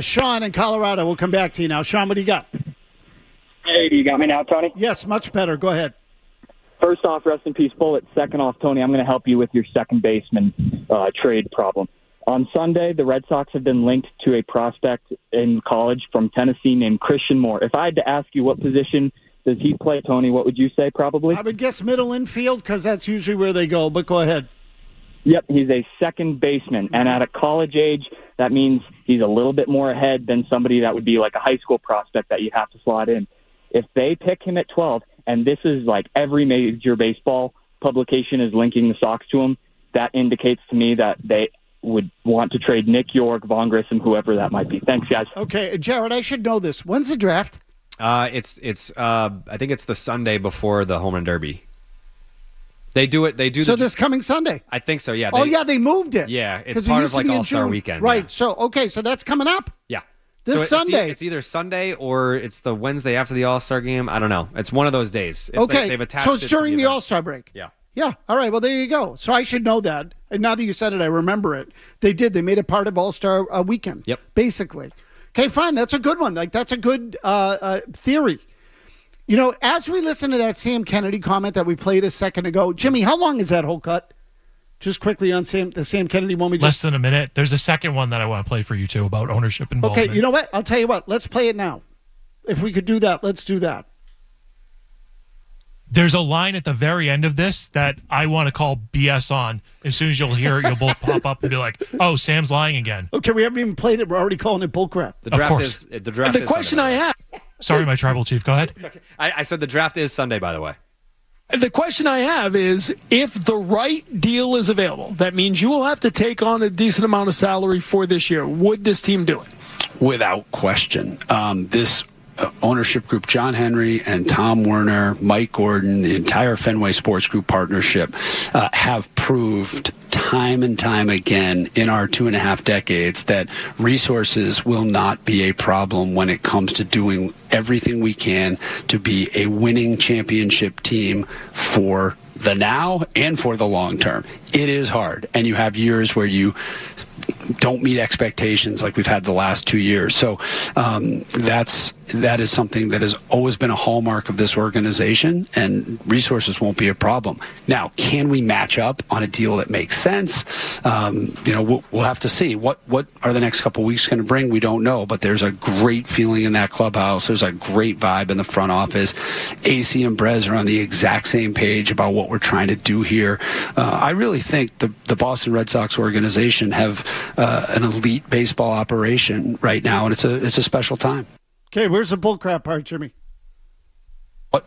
Sean in Colorado, we'll come back to you now. Sean, what do you got? Hey, do you got me now, Tony? Yes, much better. Go ahead. First off, rest in peace, Bullet. Second off, Tony, I'm going to help you with your second baseman trade problem. On Sunday, the Red Sox have been linked to a prospect in college from Tennessee named Christian Moore. If I had to ask you what position does he play, Tony, what would you say probably? I would guess middle infield, because that's usually where they go, but go ahead. Yep, he's a second baseman, and at a college age, that means he's a little bit more ahead than somebody that would be like a high school prospect that you have to slot in. If they pick him at 12, and this is like every major baseball publication is linking the Sox to him, that indicates to me that they would want to trade Nick York, Vaughn Grissom, whoever that might be. Thanks, guys. Okay, Jared, I should know this. When's the draft? It's I think it's the Sunday before the Home Run Derby. They do it. So this coming Sunday? I think so, yeah. They moved it. Yeah, it's part of like All-Star Weekend. Right, yeah. So that's coming up? Yeah. This Sunday. It's either Sunday or it's the Wednesday after the All-Star game. I don't know. It's one of those days. They've attached so it's during the All-Star break? Yeah. Yeah. All right. Well, there you go. So I should know that. And now that you said it, I remember it. They did. They made it part of All-Star Weekend. Yep. Basically. Okay, fine. That's a good one. Like, that's a good theory. You know, as we listen to that Sam Kennedy comment that we played a second ago, Jimmy, how long is that whole cut? Just quickly on the Sam Kennedy one. Less than a minute. There's a second one that I want to play for you, too, about ownership involvement. Okay, you know what? I'll tell you what. Let's play it now. If we could do that, let's do that. There's a line at the very end of this that I want to call BS on. As soon as you'll hear it, you'll both pop up and be like, oh, Sam's lying again. Okay, we haven't even played it. We're already calling it bullcrap. The draft of course. is the draft. The question I have. Sorry, my tribal chief. Go ahead. Okay. I said the draft is Sunday, by the way. The question I have is, if the right deal is available, that means you will have to take on a decent amount of salary for this year. Would this team do it? Without question. This ownership group, John Henry and Tom Werner, Mike Gordon, the entire Fenway Sports Group partnership have proved time and time again in our 2.5 decades that resources will not be a problem when it comes to doing everything we can to be a winning championship team for the now and for the long term. It is hard, and you have years where you don't meet expectations like we've had the last 2 years. So that is something that has always been a hallmark of this organization, and resources won't be a problem. Now, can we match up on a deal that makes sense? We'll have to see. What are the next couple of weeks going to bring? We don't know, but there's a great feeling in that clubhouse. There's a great vibe in the front office. AC and Brez are on the exact same page about what we're trying to do here. I really think the Boston Red Sox organization have an elite baseball operation right now, and it's a special time. Okay, where's the bullcrap part, Jimmy?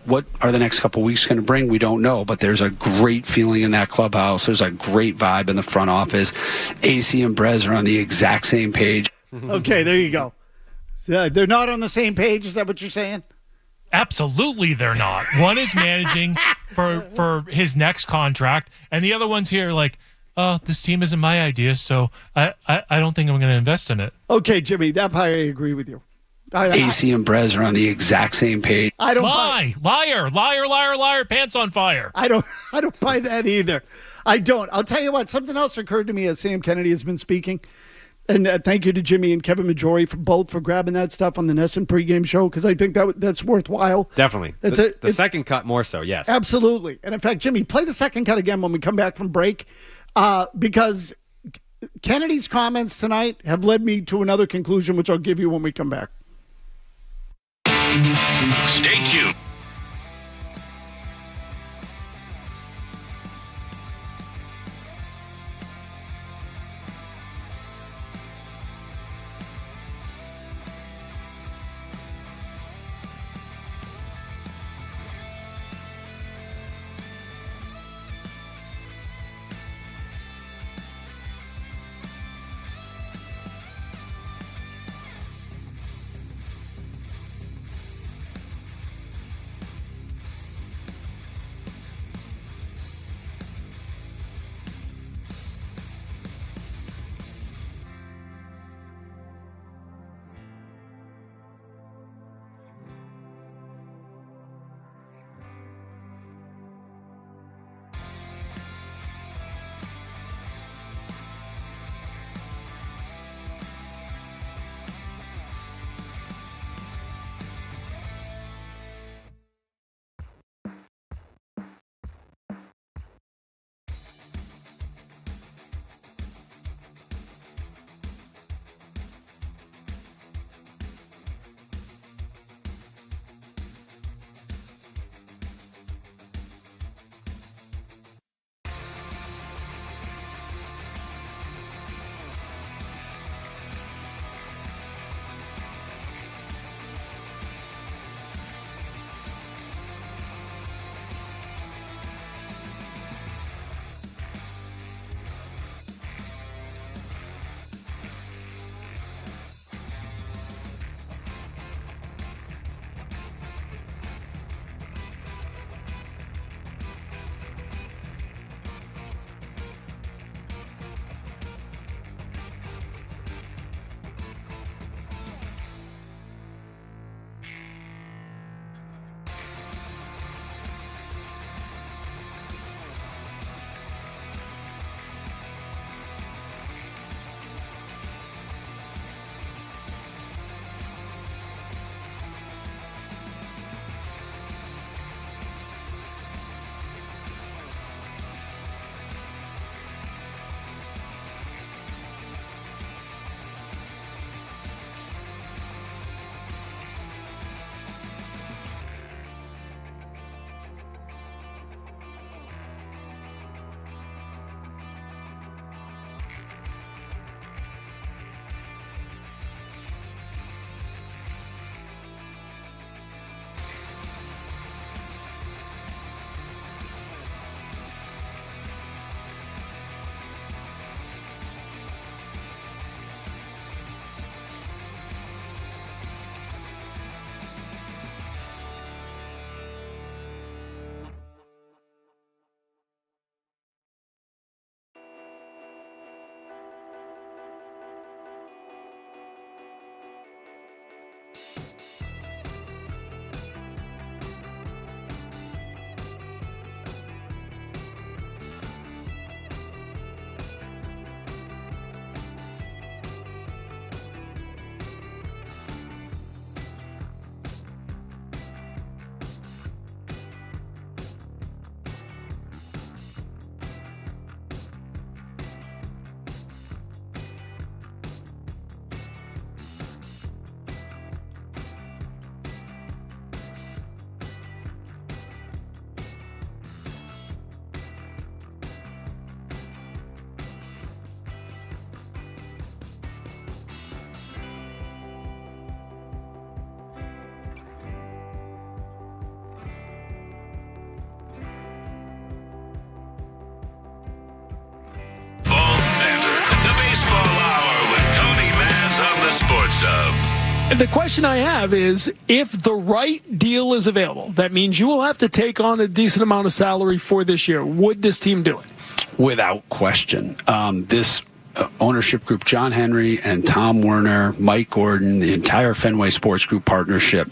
What are the next couple of weeks going to bring? We don't know, but there's a great feeling in that clubhouse. There's a great vibe in the front office. AC and Brez are on the exact same page. Okay, there you go. They're not on the same page. Is that what you're saying? Absolutely, they're not. One is managing for his next contract, and the other one's here like, oh, this team isn't my idea, so I don't think I'm going to invest in it. Okay, Jimmy, that part I agree with you. AC and Brez are on the exact same page. I don't liar, pants on fire. I don't buy that either. I don't. I'll tell you what. Something else occurred to me as Sam Kennedy has been speaking, and thank you to Jimmy and Kevin Majori for grabbing that stuff on the Nesson pregame show, because I think that's worthwhile. Definitely. The second cut more so. Yes. Absolutely. And in fact, Jimmy, play the second cut again when we come back from break, because Kennedy's comments tonight have led me to another conclusion, which I'll give you when we come back. Stay tuned. Sports Hub. The question I have is, if the right deal is available, that means you will have to take on a decent amount of salary for this year. Would this team do it? Without question. This ownership group, John Henry and Tom Werner, Mike Gordon, the entire Fenway Sports Group partnership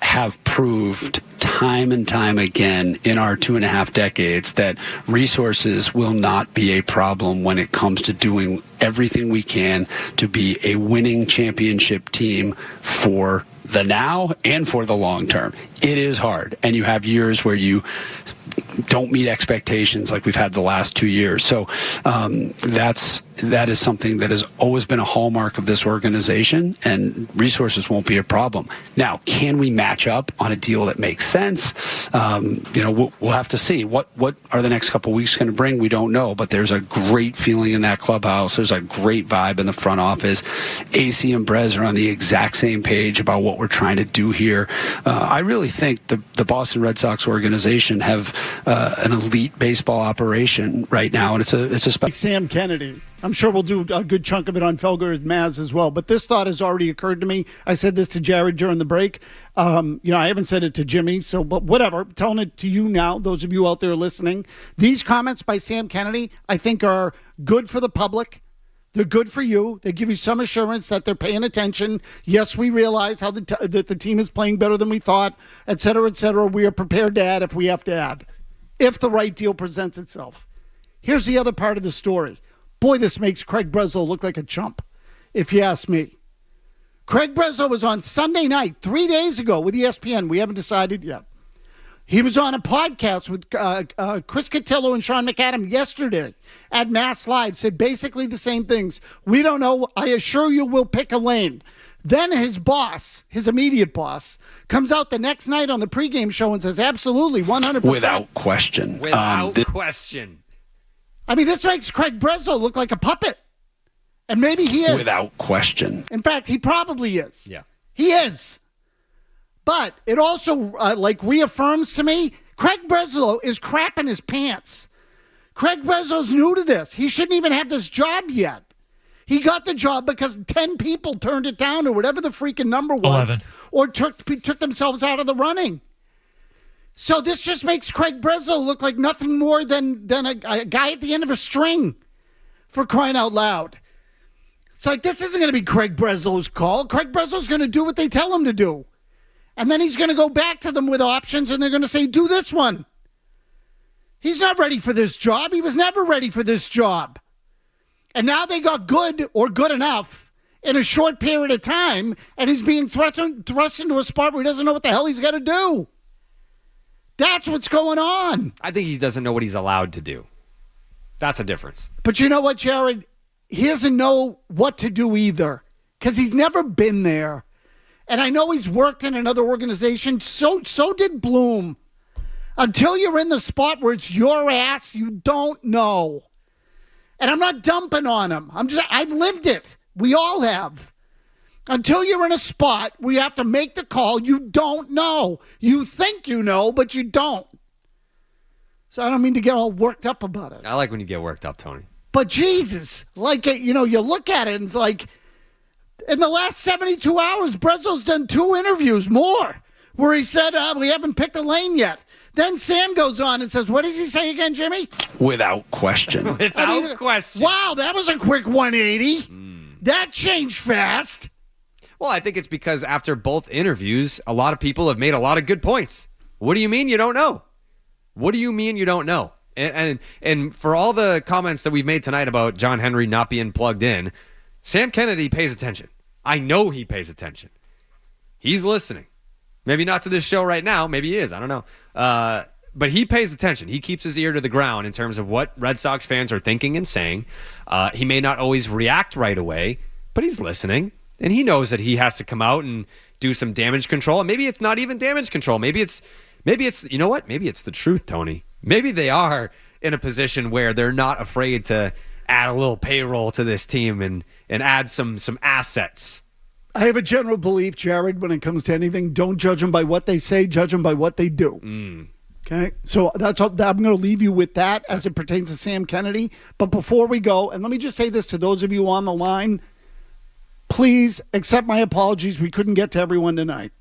have proved time and time again in our 2.5 decades that resources will not be a problem when it comes to doing everything we can to be a winning championship team for the now and for the long term. It is hard, and you have years where you don't meet expectations like we've had the last 2 years. So that is something that has always been a hallmark of this organization, and resources won't be a problem. Now, can we match up on a deal that makes sense? We'll have to see. What are the next couple of weeks going to bring? We don't know, but there's a great feeling in that clubhouse. There's a great vibe in the front office. AC and Brez are on the exact same page about what we're trying to do here. I really think the Boston Red Sox organization have an elite baseball operation right now, and it's a special. Sam Kennedy. I'm sure we'll do a good chunk of it on Felger and Mazz as well. But this thought has already occurred to me. I said this to Jared during the break. I haven't said it to Jimmy, but whatever. I'm telling it to you now, those of you out there listening. These comments by Sam Kennedy, I think, are good for the public. They're good for you. They give you some assurance that they're paying attention. Yes, we realize that the team is playing better than we thought, et cetera, et cetera. We are prepared to add if we have to add, if the right deal presents itself. Here's the other part of the story. Boy, this makes Craig Breslow look like a chump, if you ask me. Craig Breslow was on Sunday night, 3 days ago, with ESPN. We haven't decided yet. He was on a podcast with Chris Cotillo and Sean McAdam yesterday at Mass Live, said basically the same things. We don't know. I assure you we'll pick a lane. Then his boss, his immediate boss, comes out the next night on the pregame show and says, absolutely, 100%. Without question. Question. I mean, this makes Craig Breslow look like a puppet. And maybe he is. Without question. In fact, he probably is. Yeah. He is. But it also, reaffirms to me, Craig Breslow is crapping his pants. Craig Breslow's new to this. He shouldn't even have this job yet. He got the job because 10 people turned it down or whatever the freaking number was. 11. Or took themselves out of the running. So this just makes Craig Breslow look like nothing more than a guy at the end of a string, for crying out loud. It's like, this isn't going to be Craig Breslow's call. Craig Breslow's going to do what they tell him to do. And then he's going to go back to them with options, and they're going to say, do this one. He's not ready for this job. He was never ready for this job. And now they got good or good enough in a short period of time, and he's being thrust into a spot where he doesn't know what the hell he's got to do. That's what's going on. I think he doesn't know what he's allowed to do. That's a difference. But you know what, Jared? He doesn't know what to do either, because he's never been there. And I know he's worked in another organization. So did Bloom. Until you're in the spot where it's your ass, you don't know. And I'm not dumping on him. I've lived it. We all have. Until you're in a spot where you have to make the call, you don't know. You think you know, but you don't. So I don't mean to get all worked up about it. I like when you get worked up, Tony. But Jesus, you look at it and it's like, in the last 72 hours, Breslow's done 2 interviews more where he said, we haven't picked a lane yet. Then Sam goes on and says, what does he say again, Jimmy? Without question. Without question. Wow, that was a quick 180. That changed fast. Well, I think it's because after both interviews, a lot of people have made a lot of good points. What do you mean you don't know? What do you mean you don't know? And for all the comments that we've made tonight about John Henry not being plugged in, Sam Kennedy pays attention. I know he pays attention. He's listening. Maybe not to this show right now. Maybe he is. I don't know. But he pays attention. He keeps his ear to the ground in terms of what Red Sox fans are thinking and saying. He may not always react right away, but he's listening. And he knows that he has to come out and do some damage control. And maybe it's not even damage control. Maybe it's, you know what? Maybe it's the truth, Tony. Maybe they are in a position where they're not afraid to add a little payroll to this team and add some assets. I have a general belief, Jared, when it comes to anything, don't judge them by what they say, judge them by what they do. Okay? So that's all, I'm going to leave you with that as it pertains to Sam Kennedy. But before we go, and let me just say this to those of you on the line, please accept my apologies. We couldn't get to everyone tonight.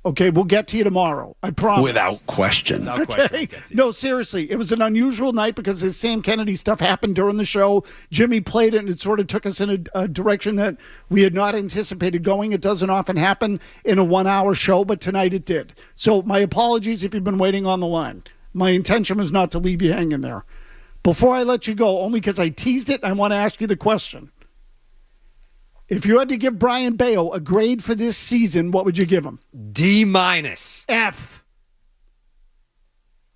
Okay, we'll get to you tomorrow. I promise. Without question. Okay. No, seriously. It was an unusual night because his Sam Kennedy stuff happened during the show. Jimmy played it, and it sort of took us in a direction that we had not anticipated going. It doesn't often happen in a 1-hour show, but tonight it did. So my apologies if you've been waiting on the line. My intention was not to leave you hanging there. Before I let you go, only because I teased it, I want to ask you the question. If you had to give Brian Bayo a grade for this season, what would you give him? D-. F.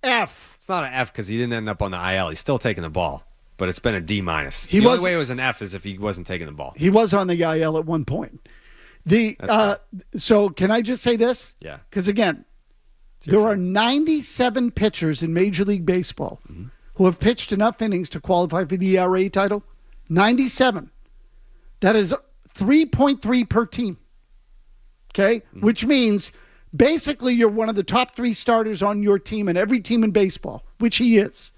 It's not an F because he didn't end up on the IL. He's still taking the ball, but it's been a D-. Only way it was an F is if he wasn't taking the ball. He was on the IL at one point. So can I just say this? Yeah. Because, again, there are 97 pitchers in Major League Baseball who have pitched enough innings to qualify for the ERA title. 97. That is 3.3 per team. Okay? Which means basically you're one of the top 3 starters on your team and every team in baseball, which he is.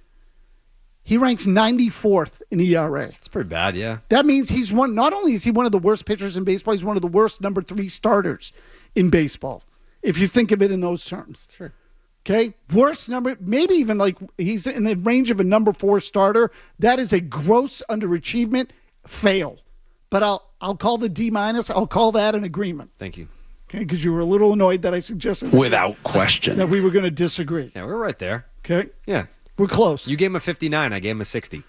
He ranks 94th in ERA. It's pretty bad, yeah. That means he's one. Not only is he one of the worst pitchers in baseball, he's one of the worst number 3 starters in baseball, if you think of it in those terms. Sure. Okay? Worst number, maybe even like he's in the range of a number 4 starter. That is a gross underachievement fail. But I'll call the D-. I'll call that an agreement. Thank you. Okay, because you were a little annoyed that I suggested Without question. that we were going to disagree. Yeah, we're right there. Okay? Yeah. We're close. You gave him a 59. I gave him a 60.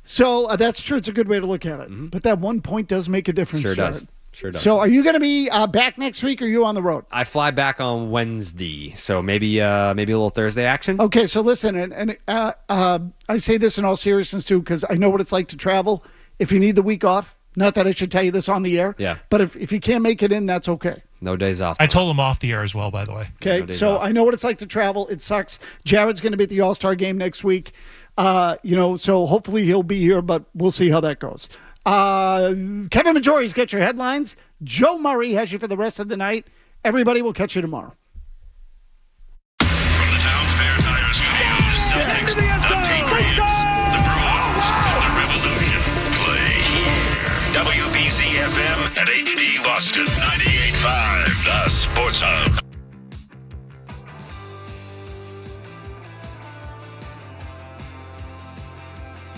So that's true. It's a good way to look at it. But that 1 point does make a difference. Sure Jared. does. Sure does. So are you going to be back next week or are you on the road? I fly back on Wednesday, so maybe a little Thursday action. Okay, so listen, and I say this in all seriousness too because I know what it's like to travel. If you need the week off, not that I should tell you this on the air, yeah. But if you can't make it in, that's okay. No days off. I told him off the air as well, by the way. Okay, No so off. I know what it's like to travel. It sucks. Jared's going to be at the All-Star game next week. So hopefully he'll be here, but we'll see how that goes. Kevin Majori's got your headlines. Joe Murray has you for the rest of the night. Everybody will catch you tomorrow. From the Town Fair Tire Studios, Celtics, the Patriots, the Bruins, and the Revolution play here. WBC FM at HD Boston 98.5, the Sports Hub.